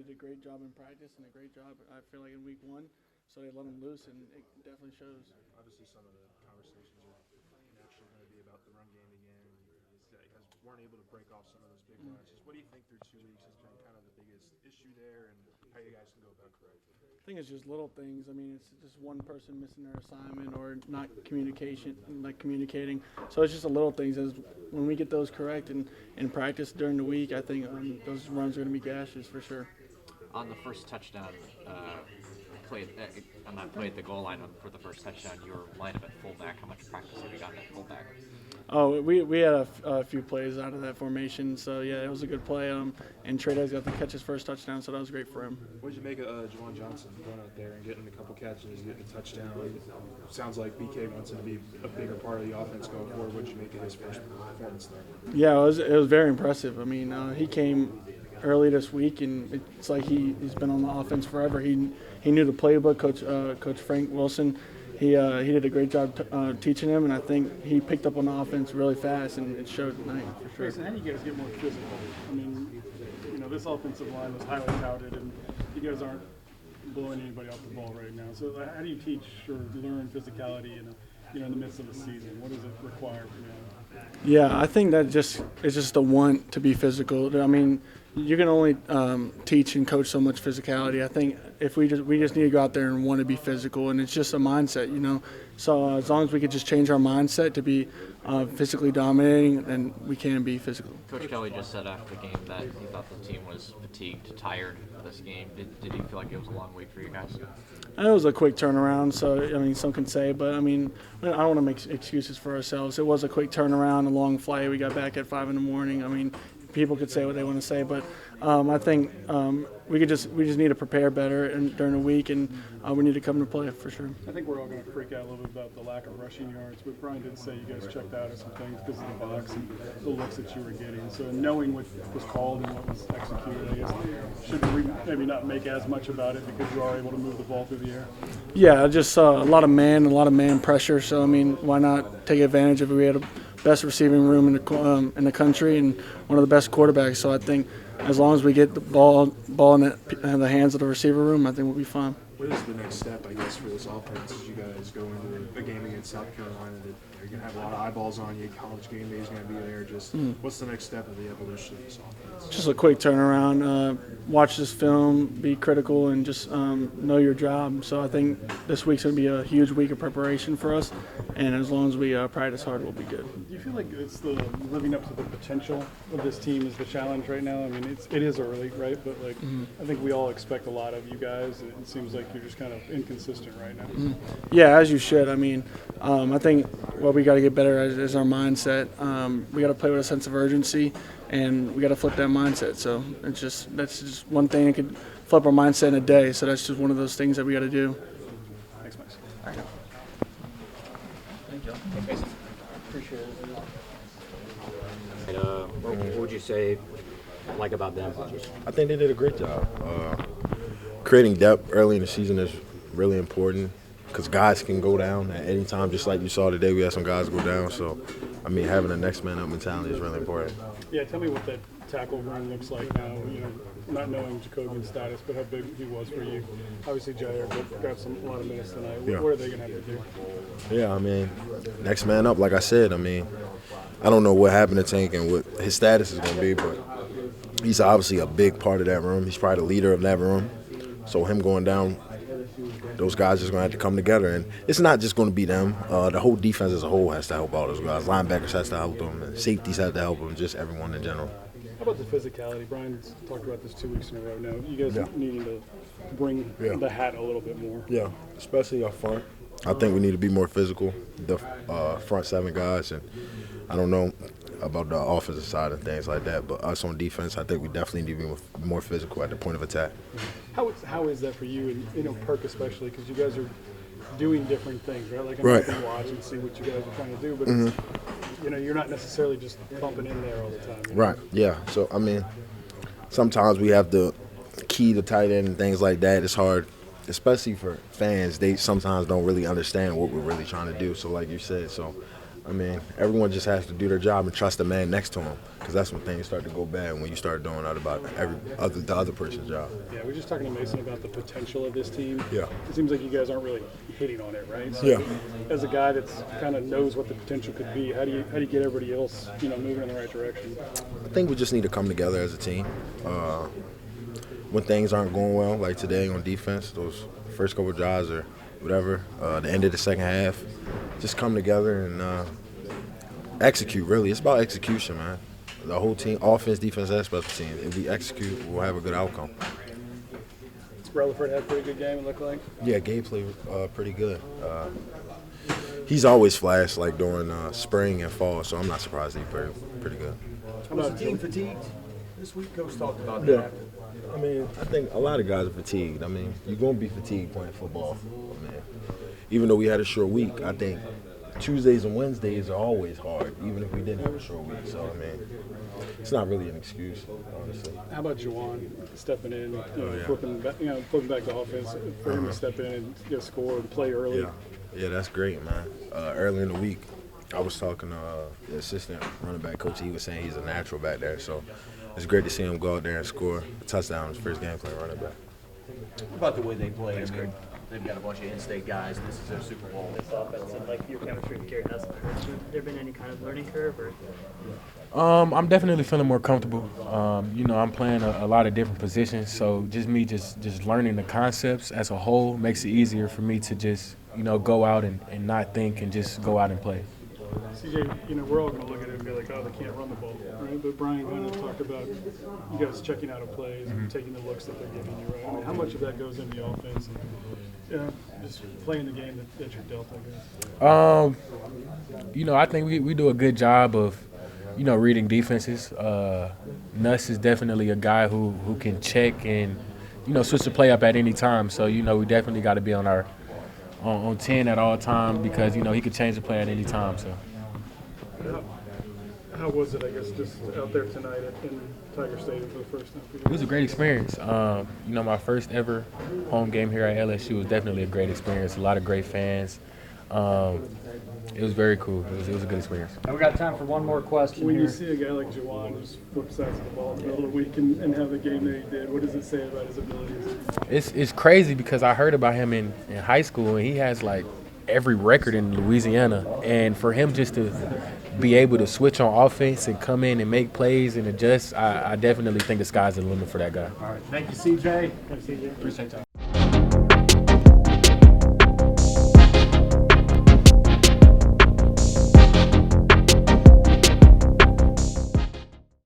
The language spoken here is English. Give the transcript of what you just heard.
did a great job in practice and a great job, I feel like, in week 1. So they let him loose, and it definitely shows. Obviously, some of the conversations are naturally going to be about the run game again. You guys weren't able to break off some of those big runs. Just what do you think through 2 weeks has been kind of the biggest issue there, and how you guys can go about correcting it? I think it's just little things. I mean, it's just one person missing their assignment or not communicating. So it's just the little things. As when we get those correct and in practice during the week, I think those runs are going to be gashes for sure. On the first touchdown play, on that play at the goal line for the first touchdown, you were lined up at fullback. How much practice have you gotten at fullback? Oh, we had a few plays out of that formation, so yeah, it was a good play. And Trey Day's got to catch his first touchdown, so that was great for him. What did you make of Juwan Johnson going out there and getting a couple catches, getting a touchdown? Sounds like BK wants him to be a bigger part of the offense going forward. What did you make of his first performance there? Yeah, it was very impressive. I mean, he came early this week, and it's like he's been on the offense forever. He knew the playbook. Coach Frank Wilson, he did a great job teaching him, and I think he picked up on the offense really fast, and it showed tonight for sure. Jason, how do you guys get more physical? I mean, this offensive line was highly touted, and you guys aren't blowing anybody off the ball right now. So how do you teach or learn physicality in the midst of the season? What does it require from you? Yeah, I think that it's just the want to be physical. I mean, you can only teach and coach so much physicality. I think if we just need to go out there and want to be physical, and it's just a mindset, So as long as we could just change our mindset to be physically dominating, then we can be physical. Coach Kelly just said after the game that he thought the team was fatigued, tired for this game. Did you feel like it was a long week for you guys? It was a quick turnaround, so I mean, some can say, but I mean, I don't want to make excuses for ourselves. It was a quick turnaround, a long flight. We got back at 5 in the morning. I mean, people could say what they want to say, but I think we just need to prepare better during the week, and we need to come to play for sure. I think we're all going to freak out a little bit about the lack of rushing yards, but Brian did say you guys checked out of some things because of the box and the looks that you were getting. So knowing what was called and what was executed, I guess, should we maybe not make as much about it because you are able to move the ball through the air? Yeah, I just saw a lot of man pressure. So I mean, why not take advantage of it? We had a best receiving room in the country and one of the best quarterbacks. So I think as long as we get the ball in the hands of the receiver room, I think we'll be fine. What is the next step, I guess, for this offense as you guys go into a game against South Carolina that you're going to have a lot of eyeballs on you? College game day is going to be there. Just what's the next step of the evolution of this offense? Just a quick turnaround. Watch this film, be critical, and just know your job. So I think this week's going to be a huge week of preparation for us, and as long as we practice hard, we'll be good. Do you feel like it's the living up to the potential of this team is the challenge right now? I mean, it is early, right? But I think we all expect a lot of you guys, and it seems like you're just kind of inconsistent right now. Yeah, as you should. I mean, I think what we got to get better at is our mindset. We got to play with a sense of urgency, and we got to flip that mindset. So that's just one thing that could flip our mindset in a day. So that's just one of those things that we got to do. Thanks, Max. All right. Thank you. Appreciate it. What would you say about them? I think they did a great job. Creating depth early in the season is really important because guys can go down at any time, just like you saw today. We had some guys go down. So, I mean, having a next man up mentality is really important. Yeah, tell me what that tackle room looks like now, not knowing Jacobian's status, but how big he was for you. Obviously, Jair got a lot of minutes tonight. What are they going to have to do? Yeah, I mean, next man up, like I said. I mean, I don't know what happened to Tank and what his status is going to be, but he's obviously a big part of that room. He's probably the leader of that room. So him going down, those guys are just going to have to come together. And it's not just going to be them. The whole defense as a whole has to help all those guys. Linebackers has to help them, and safeties have to help them, just everyone in general. How about the physicality? Brian's talked about this 2 weeks in a row now. You guys needing to bring the hat a little bit more. Yeah, especially up front. I think we need to be more physical, the front seven guys. And I don't know about the offensive side and things like that, but us on defense, I think we definitely need to be more physical at the point of attack. How is that for you, and Perk especially, because you guys are doing different things, right? Like Right. I can watch and see what you guys are trying to do, but it's, you're not necessarily just bumping in there all the time. Right, yeah. So, I mean, sometimes we have to key the tight end and things like that. It's hard, especially for fans. They sometimes don't really understand what we're really trying to do. So, like you said, I mean, everyone just has to do their job and trust the man next to him, because that's when things start to go bad, when you start doing out about the other person's job. Yeah, we're just talking to Mason about the potential of this team. Yeah. It seems like you guys aren't really hitting on it, right? So Yeah. as a guy that's kind of knows what the potential could be, how do you get everybody else, moving in the right direction? I think we just need to come together as a team. When things aren't going well, like today on defense, those first couple of drives or whatever, the end of the second half, just come together and execute, really. It's about execution, man. The whole team, offense, defense, and special teams. If we execute, we'll have a good outcome. Rutherford had a pretty good game, it looked like. Yeah, Gabe played pretty good. He's always flashed like during spring and fall, so I'm not surprised he played pretty good. Was the team fatigued this week? Coach talked about that. I mean, I think a lot of guys are fatigued. I mean, you're going to be fatigued playing football. I mean, even though we had a short week, I think Tuesdays and Wednesdays are always hard, even if we didn't have a short week. So, I mean, it's not really an excuse, honestly. How about Juwan stepping in, yeah. flipping back the offense for him to step in and score and play early? Yeah, that's great, man. Early in the week, I was talking to the assistant running back coach. He was saying he's a natural back there, so it's great to see him go out there and score a touchdown in his first game playing running back. What about the way they play? I mean, they've got a bunch of in-state guys. This is their Super Bowl. This offense and like your chemistry with Garrett Hess. Has there been any kind of learning curve or? I'm definitely feeling more comfortable. I'm playing a lot of different positions, so just learning the concepts as a whole makes it easier for me to just go out and not think and just go out and play. CJ, we're all going to look at it and be like, oh, they can't run the ball, right? But Brian kind of talked about you guys checking out of plays and taking the looks that they're giving you, right? I mean, how much of that goes in the offense and just playing the game that you're dealt, I guess? I think we do a good job of, reading defenses. Nuss is definitely a guy who can check and, switch the play up at any time. So, we definitely got to be on 10 at all times because, he could change the play at any time. So. How was it, I guess, just out there tonight in Tiger Stadium for the first time? It was a great experience. My first ever home game here at LSU was definitely a great experience. A lot of great fans. It was very cool. It was a good experience. And we got time for one more question When here. you see a guy like Juwan just flip sides of the ball in the middle of the week and have the game that he did, what does it say about his abilities? It's crazy because I heard about him in high school, and he has like every record in Louisiana. And for him just to be able to switch on offense and come in and make plays and adjust, I definitely think the sky's the limit for that guy. All right. Thank you, CJ. CJ. Appreciate y'all.